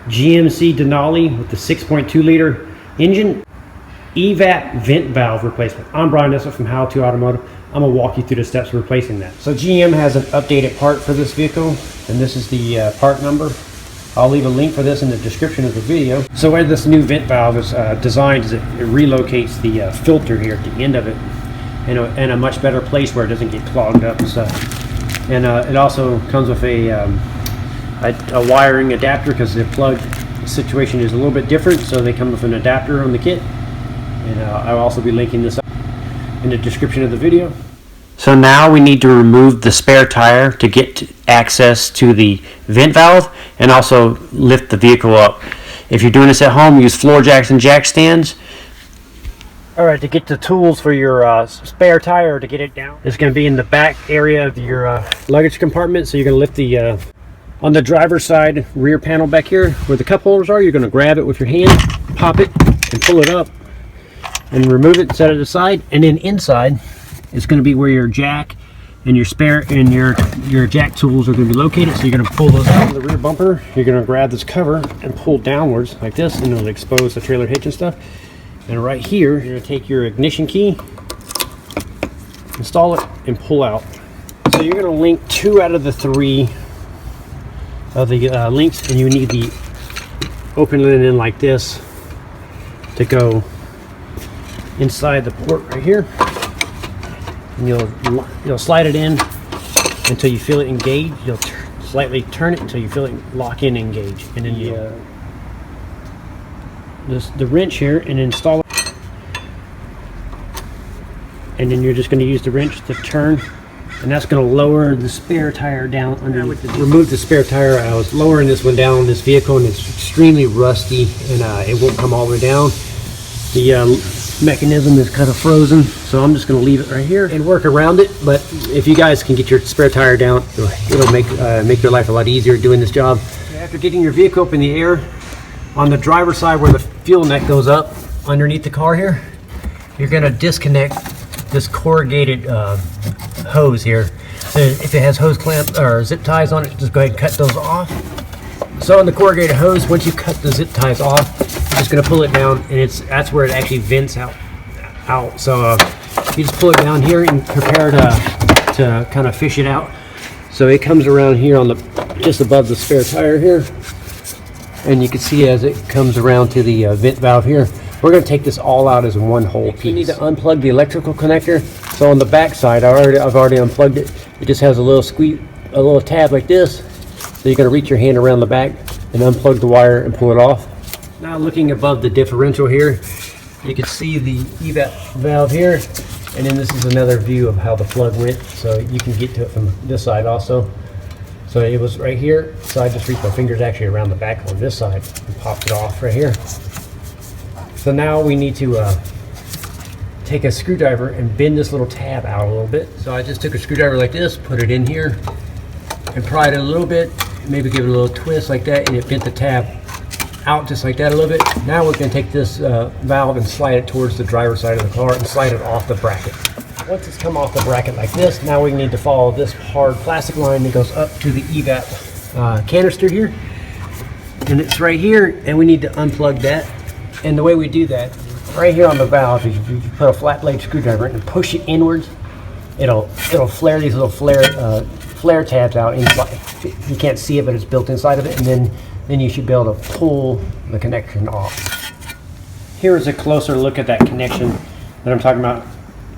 GMC Denali with the 6.2 liter engine, Evap vent valve replacement. I'm Brian Nessa from How to Automotive. I'm going to walk you through the steps of replacing that. So GM has an updated part for this vehicle, and this is the part number. I'll leave a link for this in the description of the video. So where this new vent valve is designed is it relocates the filter here at the end of it in a much better place where it doesn't get clogged up and stuff. And it also comes with a wiring adapter because the plug situation is a little bit different, so they come with an adapter on the kit. And I'll also be linking this up in the description of the video. So now we need to remove the spare tire to get access to the vent valve and also lift the vehicle up. If you're doing this at home, use floor jacks and jack stands. Alright, to get the tools for your spare tire to get it down, it's going to be in the back area of your luggage compartment. So you're going to lift the, on the driver's side rear panel back here where the cup holders are, you're going to grab it with your hand, pop it, and pull it up, and remove it, set it aside. And then inside, it's going to be where your jack and your spare and your jack tools are going to be located. So you're going to pull those out of the rear bumper. You're going to grab this cover and pull downwards like this, and it'll expose the trailer hitch and stuff. And right here, you're going to take your ignition key, install it, and pull out. So you're going to link 2 out of the 3 of the links, and you need the opening it in like this to go inside the port right here. And you'll slide it in until you feel it engage. You'll slightly turn it until you feel it lock in and engage, and then the wrench here and install it. And then you're just going to use the wrench to turn, and that's going to lower the spare tire down underneath. Remove the spare tire. I was lowering this one down on this vehicle, and it's extremely rusty, and it won't come all the way down. The mechanism is kind of frozen, so I'm just going to leave it right here and work around it. But if you guys can get your spare tire down, it'll make your life a lot easier doing this job. After getting your vehicle up in the air, on the driver's side where the fuel neck goes up underneath the car here, you're going to disconnect this corrugated hose here. So if it has hose clamp or zip ties on it, just go ahead and cut those off. So on the corrugated hose, once you cut the zip ties off, you're just going to pull it down, and that's where it actually vents out. So you just pull it down here and prepare to kind of fish it out. So it comes around here on just above the spare tire here, and you can see as it comes around to the vent valve here. We're going to take this all out as one whole piece. You need to unplug the electrical connector. So on the back side, I've already unplugged it. It just has a little tab like this. So you're going to reach your hand around the back and unplug the wire and pull it off. Now looking above the differential here, you can see the Evap valve here, and then this is another view of how the plug went, so you can get to it from this side also. So it was right here, so I just reached my fingers actually around the back on this side and popped it off right here. So now we need to take a screwdriver and bend this little tab out a little bit. So I just took a screwdriver like this, put it in here, and pried it a little bit, maybe give it a little twist like that, and it bent the tab out just like that a little bit. Now we're going to take this valve and slide it towards the driver's side of the car and slide it off the bracket. Once it's come off the bracket like this, now we need to follow this hard plastic line that goes up to the Evap canister here. And it's right here, and we need to unplug that. And the way we do that, right here on the valve, if you put a flat blade screwdriver in and push it inwards, it'll flare these little flare tabs out inside. You can't see it, but it's built inside of it, and then you should be able to pull the connection off. Here is a closer look at that connection that I'm talking about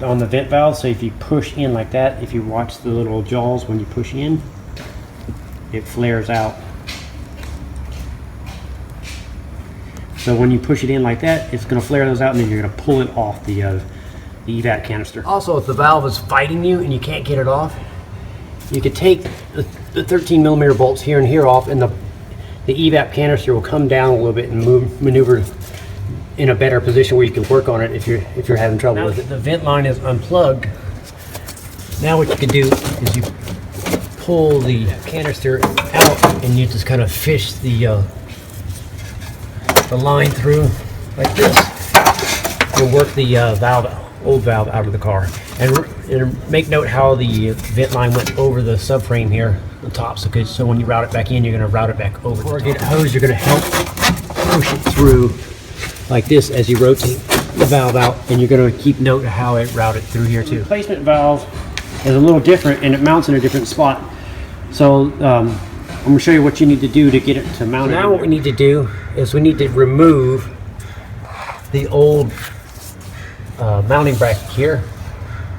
on the vent valve. So if you push in like that, if you watch the little jaws when you push in, it flares out. So when you push it in like that, it's going to flare those out, and then you're going to pull it off the Evap canister. Also, if the valve is fighting you and you can't get it off, you could take the 13mm bolts here and here off, and the Evap canister will come down a little bit and maneuver in a better position where you can work on it if you're having trouble with it. The vent line is unplugged. Now what you can do is you pull the canister out, and you just kind of fish the line through like this, and work the old valve out of the car. And make note how the vent line went over the subframe here, the tops. Okay, so when you route it back in, you're going to route it back over. Corrugated hose, you're going to help push it through like this as you rotate the valve out, and you're going to keep note of how it routed through here too. The replacement valve is a little different, and it mounts in a different spot. So I'm going to show you what you need to do to get it to mount. So now what we need to do is we need to remove the old mounting bracket here.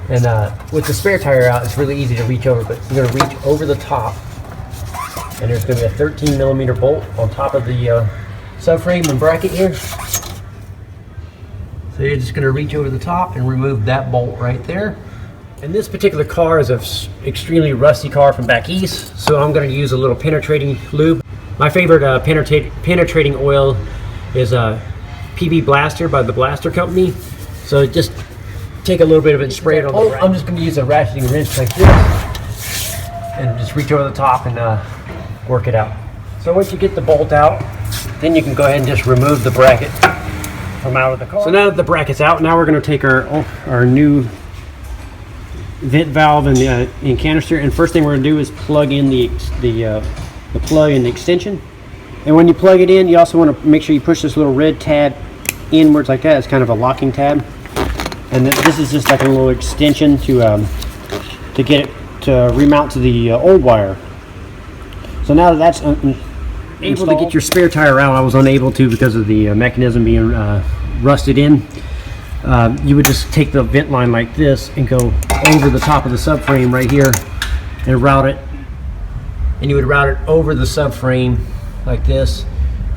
And with the spare tire out, it's really easy to reach over, but you're going to reach over the top, and there's going to be a 13 millimeter bolt on top of the subframe and bracket here. So you're just going to reach over the top and remove that bolt right there. And this particular car is an extremely rusty car from back east, so I'm going to use a little penetrating lube. My favorite penetrating oil is PB Blaster by the Blaster Company. So just take a little bit of it and spray it on the I'm just going to use a ratcheting wrench like this and just reach over the top and work it out. So once you get the bolt out, then you can go ahead and just remove the bracket from out of the car. So now that the bracket's out, now we're going to take our new vent valve and the canister, and first thing we're going to do is plug in the plug in the extension. And when you plug it in, you also want to make sure you push this little red tab inwards like that. It's kind of a locking tab. And this is just like a little extension to get it to remount to the old wire. So now that that's able to get your spare tire out, I was unable to because of the mechanism being rusted in. You would just take the vent line like this and go over the top of the subframe right here and route it. And you would route it over the subframe like this,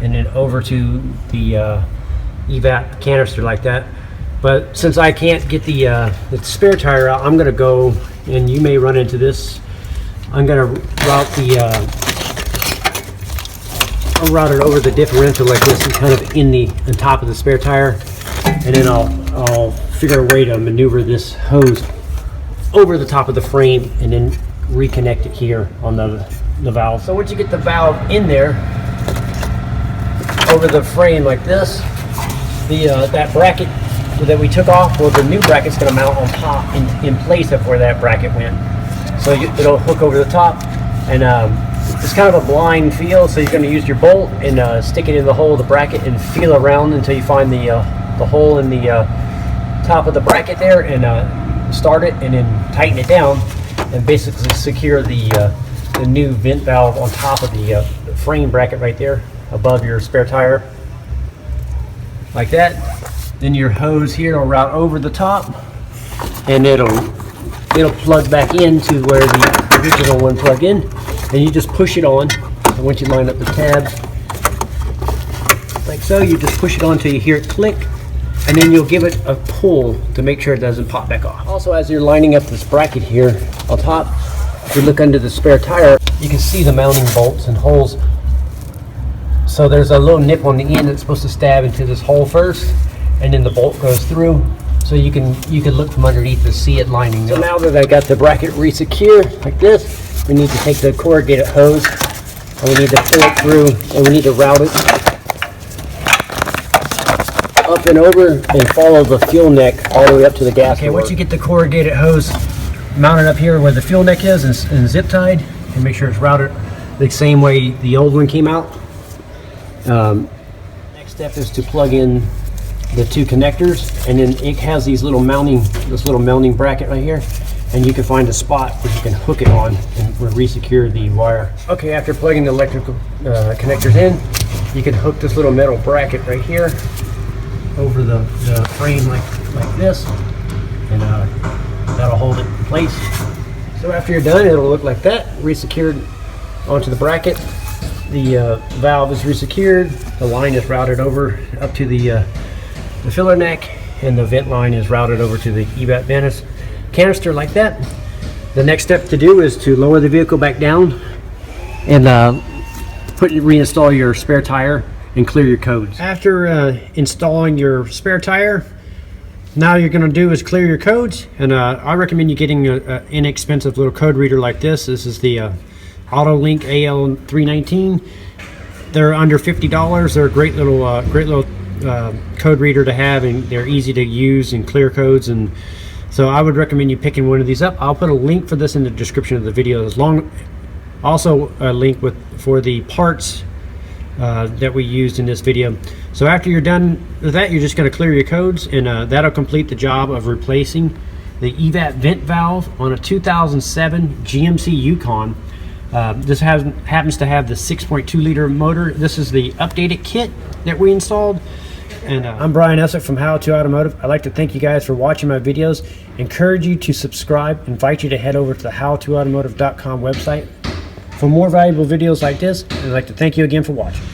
and then over to the Evap canister like that. But since I can't get the spare tire out, I'm going to go, and you may run into this, I'm going to route I'll route it over the differential like this, and kind of on top of the spare tire, and then I'll figure a way to maneuver this hose over the top of the frame and then reconnect it here on the valve. So once you get the valve in there over the frame like this, that bracket that we took off, well, the new bracket's going to mount on top in place of where that bracket went. So it'll hook over the top, and it's kind of a blind feel, so you're going to use your bolt and stick it in the hole of the bracket and feel around until you find the hole in the top of the bracket there, and start it and then tighten it down and basically secure the new vent valve on top of the frame bracket right there above your spare tire like that. Then your hose here will route over the top, and it'll plug back into where the original one plugged in, and you just push it on. And once you line up the tabs like so, you just push it on until you hear it click, and then you'll give it a pull to make sure it doesn't pop back off. Also, as you're lining up this bracket here on top, if you look under the spare tire, you can see the mounting bolts and holes. So there's a little nip on the end that's supposed to stab into this hole first, and then the bolt goes through, so you can look from underneath to see it lining up. So now that I got the bracket re-secured like this, we need to take the corrugated hose and we need to pull it through, and we need to route it up and over and follow the fuel neck all the way up to the gas. Okay, once you get the corrugated hose mounted up here where the fuel neck is and zip tied, and make sure it's routed the same way the old one came out. Next step is to plug in the two connectors, and then it has this little mounting bracket right here, and you can find a spot where you can hook it on and re-secure the wire. Okay, after plugging the electrical connectors in, you can hook this little metal bracket right here over the frame like this, and that'll hold it in place. So after you're done, it'll look like that, re-secured onto the bracket. The valve is re-secured, the line is routed over up to the filler neck, and the vent line is routed over to the Evap canister like that. The next step to do is to lower the vehicle back down and reinstall your spare tire and clear your codes. After installing your spare tire, now you're going to do is clear your codes, and I recommend you getting an inexpensive little code reader like this. This is the AutoLink AL319. They're under $50. They're a great little code reader to have, and they're easy to use and clear codes. And So I would recommend you picking one of these up. I'll put a link for this in the description of the video, also a link for the parts that we used in this video. So after you're done with that, you're just going to clear your codes, and that'll complete the job of replacing the Evap vent valve on a 2007 GMC Yukon. This happens to have the 6.2 liter motor. This is the updated kit that we installed. And I'm Brian Essick from How To Automotive. I'd like to thank you guys for watching my videos. Encourage you to subscribe. Invite you to head over to the howtoautomotive.com website for more valuable videos like this. And I'd like to thank you again for watching.